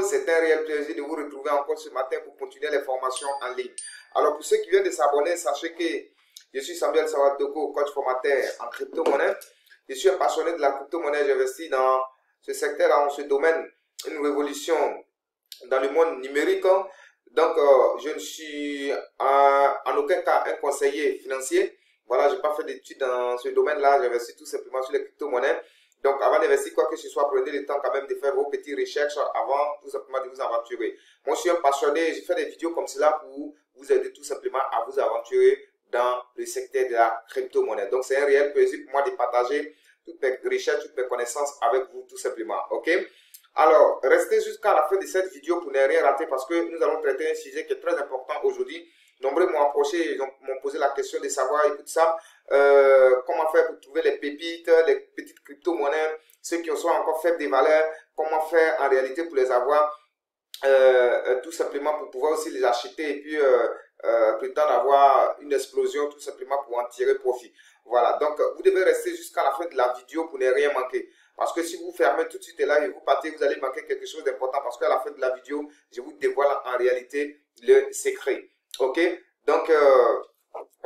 c'est un réel plaisir de vous retrouver encore ce matin pour continuer les formations en ligne. Alors pour ceux qui viennent de s'abonner, sachez que je suis Samuel Sawadoko, coach formateur en crypto-monnaie. Je suis un passionné de la crypto-monnaie, j'investis dans ce secteur, dans ce domaine, une révolution dans le monde numérique. Donc je ne suis en aucun cas un conseiller financier. Voilà, je n'ai pas fait d'études dans ce domaine-là, j'investis tout simplement sur les crypto-monnaies. Donc, avant d'investir quoi que ce soit, prenez le temps quand même de faire vos petites recherches avant tout simplement de vous aventurer. Moi, je suis un passionné, je fais des vidéos comme cela pour vous aider tout simplement à vous aventurer dans le secteur de la crypto-monnaie. Donc, c'est un réel plaisir pour moi de partager toutes mes recherches, toutes mes connaissances avec vous tout simplement. OK? Alors, restez jusqu'à la fin de cette vidéo pour ne rien rater parce que nous allons traiter un sujet qui est très important aujourd'hui. Nombreux m'ont approché, ils m'ont posé la question de savoir, écoute ça, comment faire pour trouver les pépites, les petites crypto-monnaies, ceux qui sont encore faibles des valeurs, comment faire en réalité pour les avoir, tout simplement pour pouvoir aussi les acheter et puis prétendre avoir une explosion tout simplement pour en tirer profit. Voilà, donc vous devez rester jusqu'à la fin de la vidéo pour ne rien manquer. Parce que si vous fermez tout de suite là et vous partez, vous allez manquer quelque chose d'important parce qu'à la fin de la vidéo, je vous dévoile en réalité le secret. Ok, donc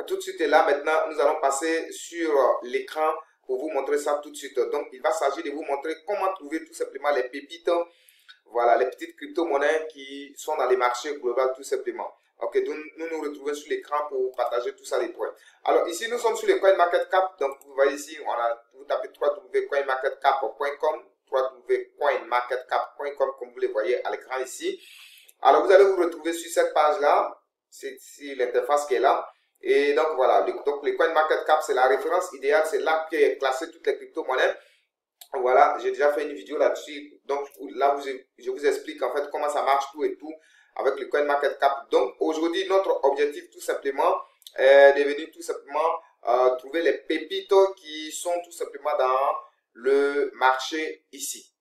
tout de suite là, maintenant, nous allons passer sur l'écran pour vous montrer ça tout de suite. Donc, il va s'agir de vous montrer comment trouver tout simplement les pépites, voilà, les petites crypto-monnaies qui sont dans les marchés globaux tout simplement. Ok, donc nous nous retrouvons sur l'écran pour partager tout ça les points. Alors ici, nous sommes sur le CoinMarketCap. Donc, vous voyez ici, vous tapez www.coinmarketcap.com, www.coinmarketcap.com comme vous le voyez à l'écran ici. Alors, vous allez vous retrouver sur cette page-là. C'est l'interface qui est là. Et donc, voilà. Donc, le CoinMarketCap, c'est la référence idéale. C'est là qu'est classé toutes les crypto-monnaies. Voilà. J'ai déjà fait une vidéo là-dessus. Donc, là, je vous explique en fait comment ça marche tout et tout avec le CoinMarketCap. Donc, aujourd'hui, notre objectif, tout simplement, est de venir tout simplement trouver les pépites qui sont tout simplement dans le marché ici.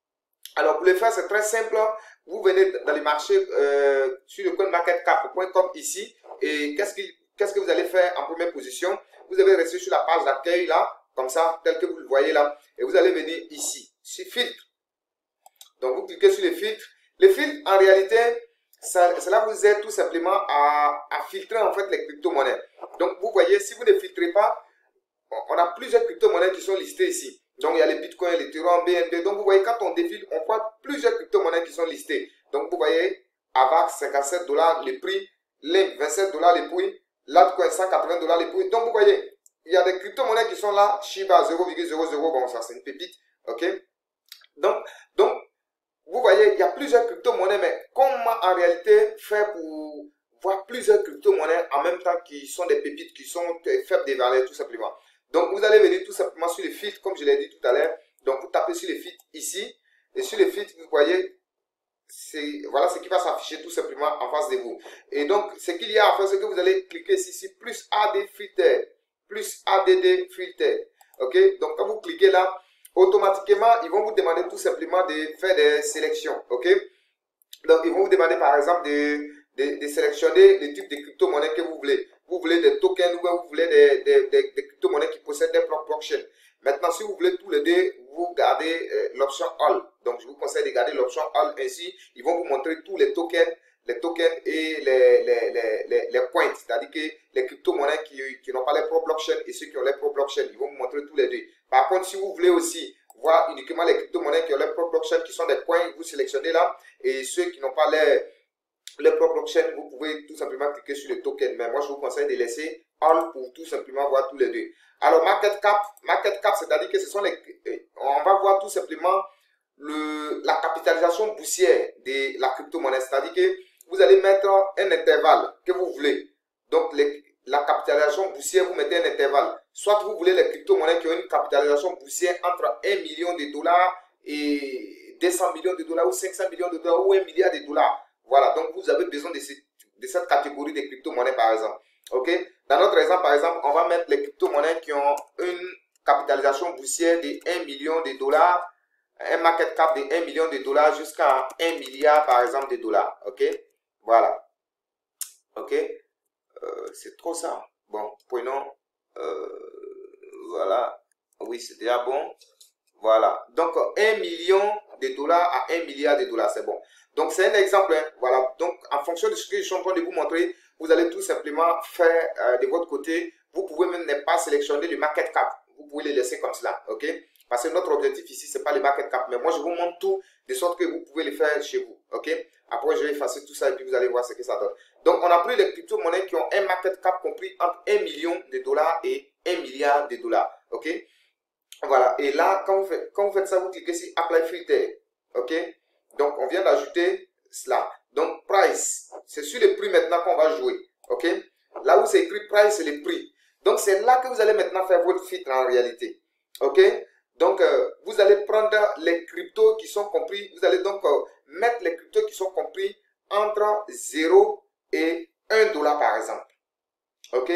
Alors, pour le faire, c'est très simple. Vous venez dans les marchés sur le coinmarketcap.com ici. Et qu'est-ce que vous allez faire en première position? Vous allez rester sur la page d'accueil là, comme ça, tel que vous le voyez là. Et vous allez venir ici, sur filtre. Donc, vous cliquez sur les filtres. Les filtres, en réalité, cela vous aide tout simplement à filtrer en fait les crypto-monnaies. Donc, vous voyez, si vous ne filtrez pas, on a plusieurs crypto-monnaies qui sont listées ici. Donc, il y a les bitcoins, les Ethereum, BNB. Donc, vous voyez, quand on défile, on voit plusieurs crypto-monnaies qui sont listées. Donc, vous voyez, AVAX, 57 $, le prix, Link, 27 $, le prix, Litecoin, 180 $ le prix. Donc, vous voyez, il y a des crypto-monnaies qui sont là, Shiba, 0,00, bon, ça, c'est une pépite, ok? Donc, vous voyez, il y a plusieurs crypto-monnaies, mais comment en réalité faire pour voir plusieurs crypto-monnaies en même temps qui sont des pépites, qui sont faibles des valeurs, tout simplement? Donc, vous allez venir tout simplement sur les filtres, comme je l'ai dit tout à l'heure. Donc, vous tapez sur les filtres ici. Et sur les filtres, vous voyez, voilà ce qui va s'afficher tout simplement en face de vous. Et donc, ce qu'il y a à faire, c'est que vous allez cliquer ici, plus AD filter, plus ADD filter. OK? Donc, quand vous cliquez là, automatiquement, ils vont vous demander tout simplement de faire des sélections. OK? Donc, ils vont vous demander, par exemple, de sélectionner les types de crypto-monnaies que vous voulez. Vous voulez des tokens ou vous voulez des crypto-monnaies qui possèdent des propres blockchains. Maintenant, si vous voulez tous les deux, vous gardez l'option All. Donc, je vous conseille de garder l'option All. Ainsi, ils vont vous montrer tous les tokens et les points. C'est-à-dire que les crypto-monnaies qui n'ont pas les propres blockchains et ceux qui ont les propres blockchains, ils vont vous montrer tous les deux. Par contre, si vous voulez aussi voir uniquement les crypto-monnaies qui ont les propres blockchains, qui sont des coins, vous sélectionnez là. Et ceux qui n'ont pas les propres blockchains, vous pouvez tout simplement cliquer sur le token. Mais moi, je vous conseille de laisser All pour tout simplement voir tous les deux. Alors, Market Cap, c'est-à-dire que ce sont on va voir tout simplement la capitalisation boursière de la crypto-monnaie. C'est-à-dire que vous allez mettre un intervalle que vous voulez. Donc, la capitalisation boursière, vous mettez un intervalle. Soit vous voulez les crypto-monnaies qui ont une capitalisation boursière entre 1 million de dollars et 200 millions de dollars ou 500 millions de dollars ou 1 milliard de dollars. Voilà, donc vous avez besoin de cette catégorie de crypto-monnaies par exemple. Ok? Dans notre exemple, par exemple, on va mettre les crypto-monnaies qui ont une capitalisation boursière de 1 million de dollars, un market cap de 1 million de dollars jusqu'à 1 milliard par exemple de dollars. Ok? Voilà. Ok? C'est trop ça. Bon, prenons. Voilà. Oui, c'est déjà bon. Voilà. Donc, 1 million de dollars à 1 milliard de dollars, c'est bon. Donc, c'est un exemple. Hein, voilà. Donc, en fonction de ce que je suis en train de vous montrer, vous allez tout simplement faire de votre côté. Vous pouvez même ne pas sélectionner le market cap. Vous pouvez les laisser comme cela. OK? Parce que notre objectif ici, ce n'est pas le market cap. Mais moi, je vous montre tout de sorte que vous pouvez le faire chez vous. OK? Après, je vais effacer tout ça et puis vous allez voir ce que ça donne. Donc, on a pris les crypto-monnaies qui ont un market cap compris entre 1 million de dollars et 1 milliard de dollars. OK? Voilà. Et là, quand vous faites ça, vous cliquez sur Apply Filter. OK? Donc, on vient d'ajouter cela. Donc, price, c'est sur le prix maintenant qu'on va jouer. OK? Là où c'est écrit price, c'est le prix. Donc, c'est là que vous allez maintenant faire votre filtre en réalité. OK? Donc, vous allez prendre les cryptos qui sont compris. Vous allez donc mettre les cryptos qui sont compris entre 0 et 1 dollar par exemple. OK?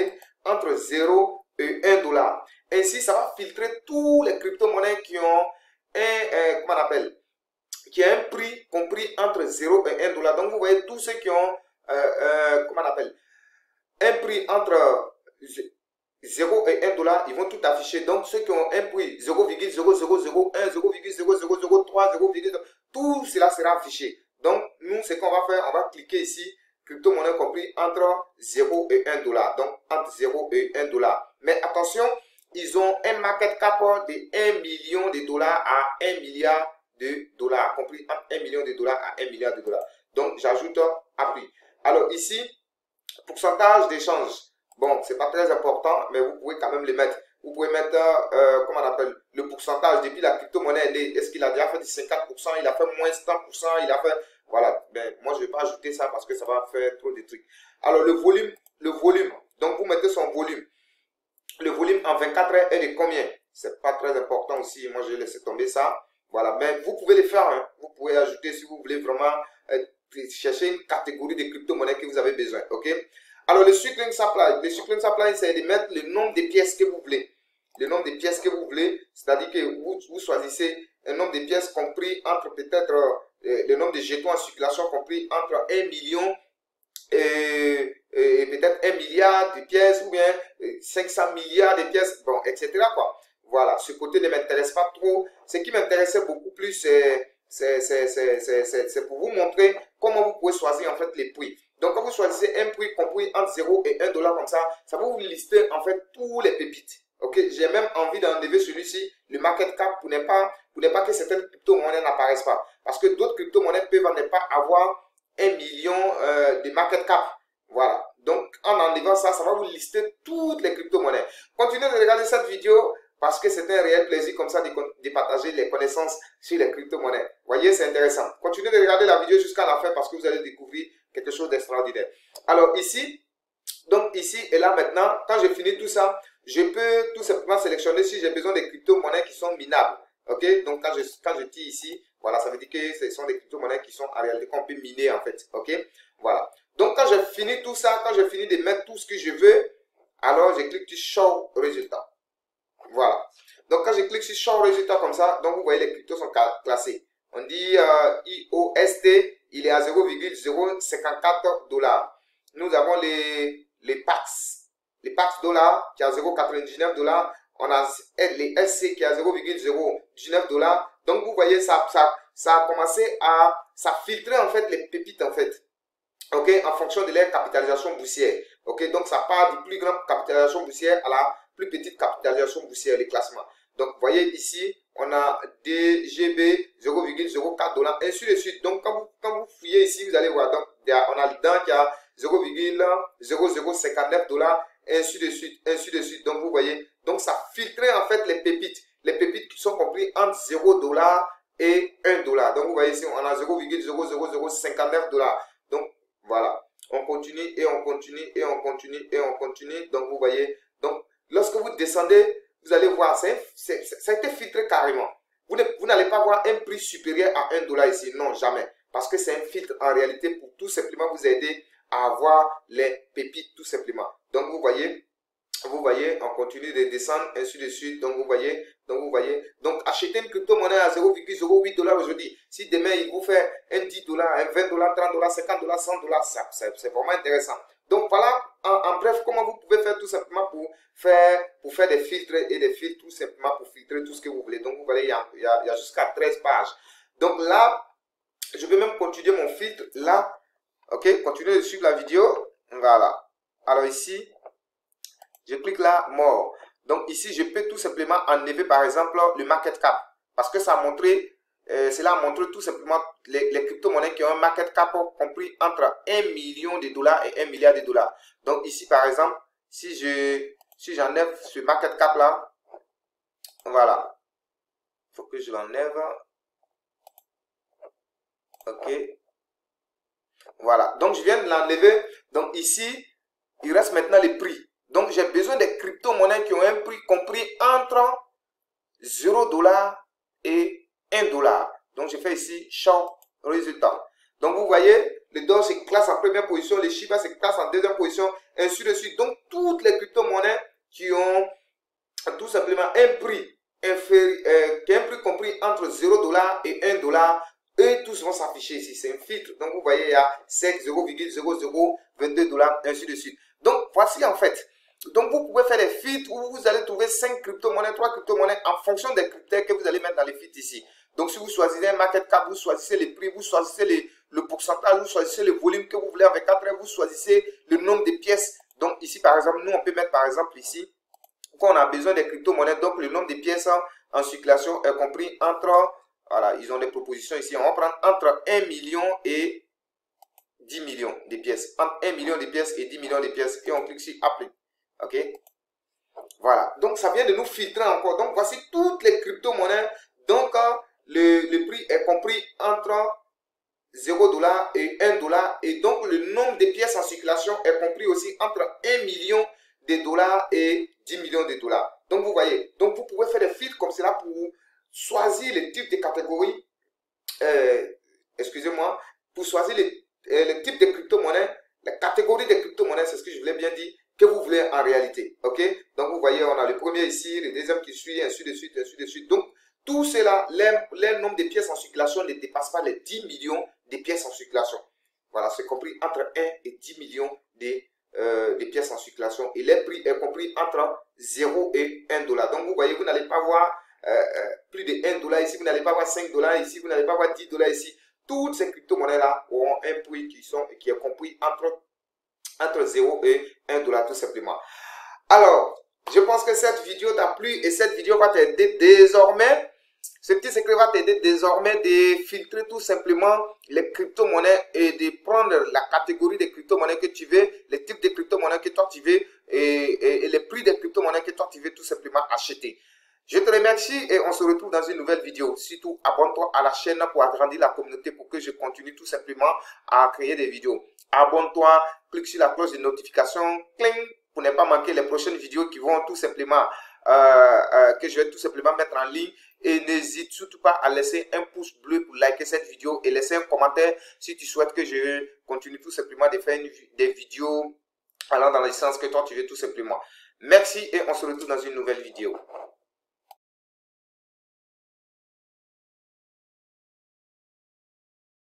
Entre 0 et 1 dollar. Ainsi, ça va filtrer tous les crypto-monnaies qui ont comment on appelle? Qui a un prix compris entre 0 et 1 dollar. Donc, vous voyez tous ceux qui ont, comment on appelle? Un prix entre 0 et 1 dollar, ils vont tout afficher. Donc, ceux qui ont un prix 0,0001, 0,0003, 0,0, tout cela sera affiché. Donc, nous, ce qu'on va faire, on va cliquer ici, crypto-monnaie compris entre 0 et 1 dollar. Donc, entre 0 et 1 dollar. Mais attention, ils ont un market cap de 1 million de dollars à 1 milliard de dollars. Compris entre 1 million de dollars à 1 milliard de dollars. Donc, j'ajoute appui. Alors, ici, pourcentage d'échange. Bon, c'est pas très important, mais vous pouvez quand même les mettre. Vous pouvez mettre, comment on appelle, le pourcentage depuis la crypto-monnaie. Est-ce qu'il a déjà fait du 50%, il a fait moins 30%, il a fait... Voilà, ben, moi je ne vais pas ajouter ça parce que ça va faire trop de trucs. Alors, le volume. Donc, vous mettez son volume. Le volume en 24 heures est de combien? C'est pas très important aussi. Moi, je vais laisser tomber ça. Voilà, mais vous pouvez le faire. Hein. Vous pouvez ajouter si vous voulez vraiment chercher une catégorie de crypto-monnaies que vous avez besoin. OK? Alors, le cycling supply. Le cycling supply, c'est de mettre le nombre de pièces que vous voulez. Le nombre de pièces que vous voulez. C'est-à-dire que vous choisissez un nombre de pièces compris entre peut-être le nombre de jetons en circulation compris entre 1 million et peut-être 1 milliard de pièces ou bien 500 milliards de pièces, bon, etc. quoi. Voilà, ce côté ne m'intéresse pas trop. Ce qui m'intéressait beaucoup plus, c'est pour vous montrer comment vous pouvez choisir en fait les prix. Donc, quand vous choisissez un prix compris entre 0 et 1 dollar comme ça va vous lister en fait tous les pépites. Ok, j'ai même envie d'enlever celui-ci, le market cap, pour ne pas que certaines crypto-monnaies n'apparaissent pas. Parce que d'autres crypto-monnaies peuvent ne pas avoir 1 million de market cap. Voilà. Donc, en enlevant ça, ça va vous lister toutes les crypto-monnaies. Continuez de regarder cette vidéo parce que c'est un réel plaisir comme ça de partager les connaissances sur les crypto-monnaies. Voyez, c'est intéressant. Continuez de regarder la vidéo jusqu'à la fin parce que vous allez découvrir quelque chose d'extraordinaire. Alors, ici, donc ici et là maintenant, quand j'ai fini tout ça, je peux tout simplement sélectionner si j'ai besoin des crypto-monnaies qui sont minables. Ok, donc quand je dis ici, voilà, ça veut dire que ce sont des crypto-monnaies qui sont en réalité qu'on peut miner en fait. Ok, voilà. Donc quand j'ai fini tout ça, quand j'ai fini de mettre tout ce que je veux, alors je clique sur Show Résultat. Voilà. Donc quand je clique sur Show Résultat comme ça, donc vous voyez les cryptos sont classés. On dit IOST, il est à 0,054 dollars. Nous avons les PAX. Les PAX dollars qui est à 0,99 dollars. On a les SC qui est à 0,019 dollars. Donc vous voyez, ça a commencé à filtrer en fait les pépites en fait. Ok, en fonction de leur capitalisation boursière. Ok, donc ça part du plus grande capitalisation boursière à la plus petite capitalisation boursière, les classements. Donc, vous voyez ici, on a DGB 0,04 dollars, ainsi de suite. Donc, quand vous fouillez ici, vous allez voir, donc, on a dedans qui a 0,0059 dollars, ainsi de suite, ainsi de suite. Donc, vous voyez, donc ça filtrait en fait les pépites qui sont compris entre 0 dollars et 1 dollar. Donc, vous voyez ici, on a 0,00059 dollars. Donc, voilà, on continue et on continue et on continue et on continue. Donc, vous voyez, donc, lorsque vous descendez, vous allez voir, ça a été filtré carrément. Vous n'allez pas voir un prix supérieur à 1 dollar ici. Non, jamais. Parce que c'est un filtre en réalité pour tout simplement vous aider à avoir les pépites tout simplement. Donc, vous voyez, on continue de descendre, ainsi de suite. Donc, vous voyez, donc acheter une crypto-monnaie à 0,08 dollars aujourd'hui. Si demain, il vous fait un 10 dollars, un 20 dollars, 30 dollars, 50 dollars, 100 dollars, c'est vraiment intéressant. Donc, voilà, en bref, comment vous pouvez faire tout simplement pour faire des filtres et des filtres tout simplement pour filtrer tout ce que vous voulez. Donc, vous voyez, il y a jusqu'à 13 pages. Donc là, Je peux même continuer mon filtre là. Ok, continuez de suivre la vidéo. Voilà. Alors ici, je clique là, mort. Donc ici, je peux tout simplement enlever par exemple le market cap. Parce que ça a montré, cela a montré tout simplement les crypto-monnaies qui ont un market cap compris entre 1 million de dollars et 1 milliard de dollars. Donc ici par exemple, si j'enlève ce market cap là, voilà. Il faut que je l'enlève. Ok. Voilà. Donc je viens de l'enlever. Donc ici, il reste maintenant les prix. Donc j'ai besoin des crypto-monnaies qui ont un prix compris entre 0 $ et 1 $. Donc je fais ici short résultat. Donc vous voyez, le Doge se classe en première position, les Shiba se classent en deuxième position, ainsi de suite. Donc toutes les crypto-monnaies qui ont tout simplement un prix inférieur, qui a un prix compris entre 0 $ et 1 $, eux tous vont s'afficher ici. C'est un filtre. Donc vous voyez, il y a 5, 0,0022 $, ainsi de suite. Donc voici en fait. Donc vous pouvez faire des filtres où vous allez trouver 5 crypto-monnaies, 3 crypto-monnaies en fonction des critères que vous allez mettre dans les filtres ici. Donc si vous choisissez un market cap, vous choisissez les prix, vous choisissez le pourcentage, vous choisissez le volume que vous voulez avec 4, vous choisissez le nombre de pièces. Donc ici par exemple, nous on peut mettre par exemple ici, quand on a besoin des crypto-monnaies, donc le nombre de pièces en circulation est compris entre, voilà, ils ont des propositions ici, on va prendre entre 1 million et 10 millions de pièces. Entre 1 million de pièces et 10 millions de pièces. Et on clique sur Applique. Ok. Voilà. Donc, ça vient de nous filtrer encore. Donc, voici toutes les crypto-monnaies. Donc, le prix est compris entre 0 $ et 1 $. Et donc, le nombre de pièces en circulation est compris aussi entre 1 million de dollars et 10 millions de dollars. Donc, vous voyez. Donc, vous pouvez faire des filtres comme cela pour choisir les types de catégories. Excusez-moi. Pour choisir les types de crypto-monnaies, la catégorie de crypto-monnaies, c'est ce que je voulais bien dire, que vous voulez en réalité. Ok? Donc, vous voyez, on a le premier ici, le deuxième qui suit, ainsi de suite, ainsi de suite. Donc, tout cela, le nombre de pièces en circulation ne dépasse pas les 10 millions de pièces en circulation. Voilà, c'est compris entre 1 et 10 millions de pièces en circulation. Et les prix est compris entre 0 et 1 $. Donc, vous voyez, vous n'allez pas voir plus de 1 $ ici, vous n'allez pas voir 5 $ ici, vous n'allez pas voir 10 $ ici. Toutes ces crypto-monnaies-là auront un prix qui est compris entre 0 et 1 $ tout simplement. Alors, je pense que cette vidéo t'a plu et cette vidéo va t'aider désormais. Ce petit secret va t'aider désormais de filtrer tout simplement les crypto-monnaies et de prendre la catégorie des crypto-monnaies que tu veux, les types de crypto-monnaies que toi tu veux et les prix des crypto-monnaies que toi tu veux tout simplement acheter. Je te remercie et on se retrouve dans une nouvelle vidéo. Surtout, abonne-toi à la chaîne pour agrandir la communauté pour que je continue tout simplement à créer des vidéos. Abonne-toi, clique sur la cloche de notification, cling, pour ne pas manquer les prochaines vidéos qui vont tout simplement, que je vais tout simplement mettre en ligne. Et n'hésite surtout pas à laisser un pouce bleu pour liker cette vidéo et laisser un commentaire si tu souhaites que je continue tout simplement de faire des vidéos allant dans le sens que toi tu veux tout simplement. Merci et on se retrouve dans une nouvelle vidéo.